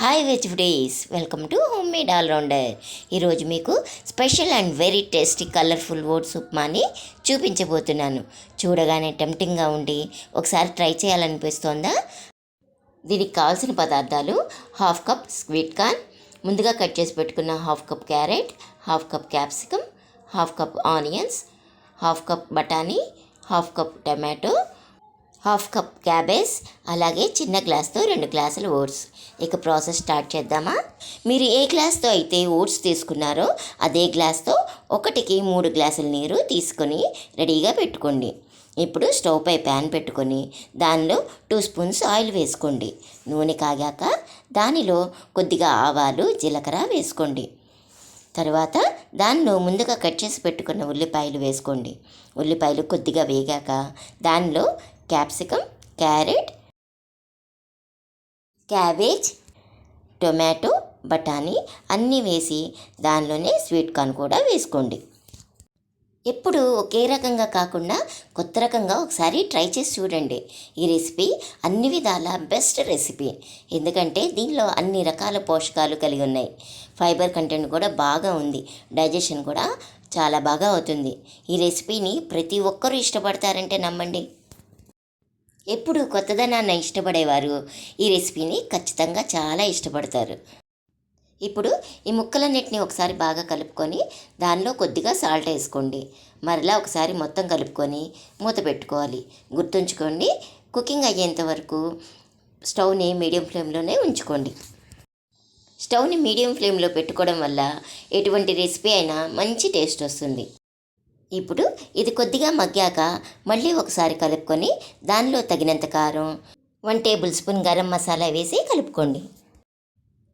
Hi veg foodies, welcome to home made allrounder. ఈరోజు మీకు special and very tasty colourful oats ఉప్మాని చూపించబోతున్నాను. చూడగానే టెంప్టింగ్గా ఉండి ఒకసారి ట్రై చేయాలనిపిస్తోందా? దీనికి కావాల్సిన పదార్థాలు: హాఫ్ కప్ స్వీట్ కార్న్, ముందుగా కట్ చేసి పెట్టుకున్న half cup carrot, half cup capsicum, half cup onions, half cup బఠానీ, half cup tomato, half cup cabbage, అలాగే చిన్న గ్లాస్తో 2 గ్లాసులు ఓట్స్. ఇక ప్రాసెస్ స్టార్ట్ చేద్దామా? మీరు ఏ గ్లాస్తో అయితే ఓట్స్ తీసుకున్నారో అదే గ్లాస్తో 1కి 3 గ్లాసుల నీరు తీసుకొని రెడీగా పెట్టుకోండి. ఇప్పుడు స్టవ్ పై ప్యాన్ పెట్టుకొని దానిలో 2 స్పూన్స్ ఆయిల్ వేసుకోండి. నూనె కాగాక దానిలో కొద్దిగా ఆవాలు, జీలకర్ర వేసుకోండి. తర్వాత దానిలో ముందుగా కట్ చేసి పెట్టుకున్న ఉల్లిపాయలు వేసుకోండి. ఉల్లిపాయలు కొద్దిగా వేగాక దానిలో క్యాప్సికమ్, క్యారెట్, క్యాబేజ్, టొమాటో, బఠానీ అన్నీ వేసి దానిలోనే స్వీట్ కార్న్ కూడా వేసుకోండి. ఎప్పుడు ఒకే రకంగా కాకుండా కొత్త రకంగా ఒకసారి ట్రై చేసి చూడండి. ఈ రెసిపీ అన్ని విధాల బెస్ట్ రెసిపీ, ఎందుకంటే దీనిలో అన్ని రకాల పోషకాలు కలిగి ఉన్నాయి. ఫైబర్ కంటెంట్ కూడా బాగా ఉంది. డైజెషన్ కూడా చాలా బాగా అవుతుంది. ఈ రెసిపీని ప్రతి ఒక్కరూ ఇష్టపడతారంటే నమ్మండి. ఎప్పుడు కొత్తదనాన్ని ఇష్టపడేవారు ఈ రెసిపీని ఖచ్చితంగా చాలా ఇష్టపడతారు. ఇప్పుడు ఈ ముక్కలన్నిటిని ఒకసారి బాగా కలుపుకొని దానిలో కొద్దిగా సాల్ట్ వేసుకోండి. మరలా ఒకసారి మొత్తం కలుపుకొని మూత పెట్టుకోవాలి. గుర్తుంచుకోండి, కుకింగ్ అయ్యేంత వరకు స్టవ్ని మీడియం ఫ్లేమ్లోనే ఉంచుకోండి. స్టవ్ని మీడియం ఫ్లేమ్లో పెట్టుకోవడం వల్ల ఎటువంటి రెసిపీ అయినా మంచి టేస్ట్ వస్తుంది. ఇప్పుడు ఇది కొద్దిగా మగ్గాక మళ్ళీ ఒకసారి కలుపుకొని దానిలో తగినంత కారం, 1 టేబుల్ స్పూన్ గరం మసాలా వేసి కలుపుకోండి.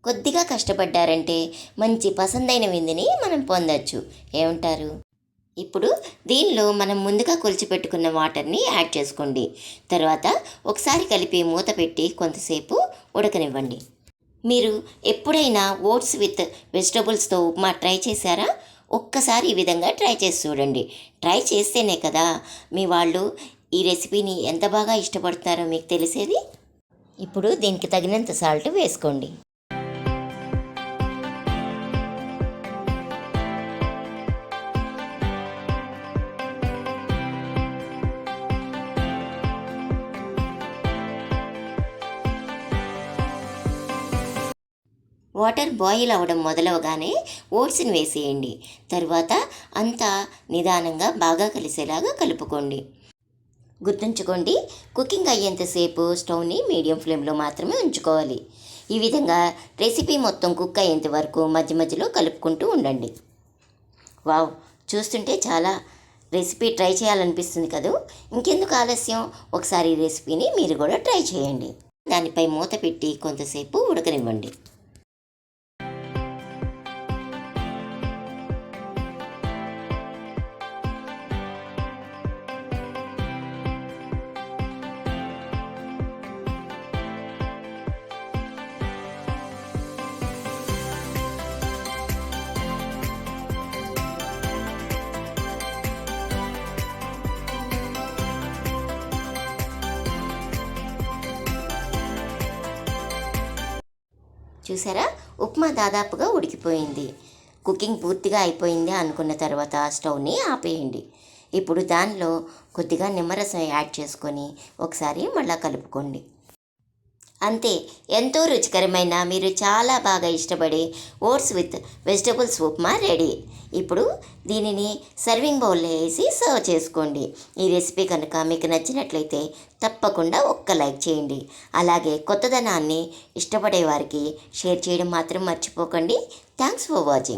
కొద్దిగా కష్టపడ్డారంటే మంచి పసందైన విందుని మనం పొందొచ్చు. ఏమంటారు? ఇప్పుడు దీనిలో మనం ముందుగా కొలిచిపెట్టుకున్న వాటర్ని యాడ్ చేసుకోండి. తర్వాత ఒకసారి కలిపి మూత పెట్టి కొంతసేపు ఉడకనివ్వండి. మీరు ఎప్పుడైనా ఓట్స్ విత్ వెజిటబుల్స్తో ఉప్మా ట్రై చేశారా? ఒక్కసారి ఈ విధంగా ట్రై చేసి చూడండి. ట్రై చేస్తేనే కదా మీ వాళ్ళు ఈ రెసిపీని ఎంత బాగా ఇష్టపడతారో మీకు తెలిసేది. ఇప్పుడు దీనికి తగినంత సాల్ట్ వేసుకోండి. వాటర్ బాయిల్ అవ్వడం మొదలవగానే ఓట్స్ని వేసేయండి. తర్వాత అంతా నిదానంగా బాగా కలిసేలాగా కలుపుకోండి. గుర్తుంచుకోండి, కుకింగ్ అయ్యేంతసేపు స్టవ్ని మీడియం ఫ్లేమ్లో మాత్రమే ఉంచుకోవాలి. ఈ విధంగా రెసిపీ మొత్తం కుక్ అయ్యేంత వరకు మధ్య మధ్యలో కలుపుకుంటూ ఉండండి. వావ్, చూస్తుంటే చాలా రెసిపీ ట్రై చేయాలనిపిస్తుంది కదూ. ఇంకెందుకు ఆలస్యం, ఒకసారి ఈ రెసిపీని మీరు కూడా ట్రై చేయండి. దానిపై మూత పెట్టి కొంతసేపు ఉడకనివ్వండి. చూసారా, ఉప్మా దాదాపుగా ఉడికిపోయింది. కుకింగ్ పూర్తిగా అయిపోయింది అనుకున్న తర్వాత స్టవ్ని ఆపేయండి. ఇప్పుడు దానిలో కొద్దిగా నిమ్మరసం యాడ్ చేసుకొని ఒకసారి మళ్ళీ కలుపుకోండి. అంతే, ఎంతో రుచికరమైన, మీరు చాలా బాగా ఇష్టపడే oats with vegetables upma ready. ఇప్పుడు దీనిని సర్వింగ్ బౌల్లో వేసి సర్వ్ చేసుకోండి. ఈ రెసిపీ కనుక మీకు నచ్చినట్లయితే తప్పకుండా ఒక్క లైక్ చేయండి. అలాగే కొత్తదనాన్ని ఇష్టపడే వారికి షేర్ చేయడం మాత్రం మర్చిపోకండి. Thanks for watching.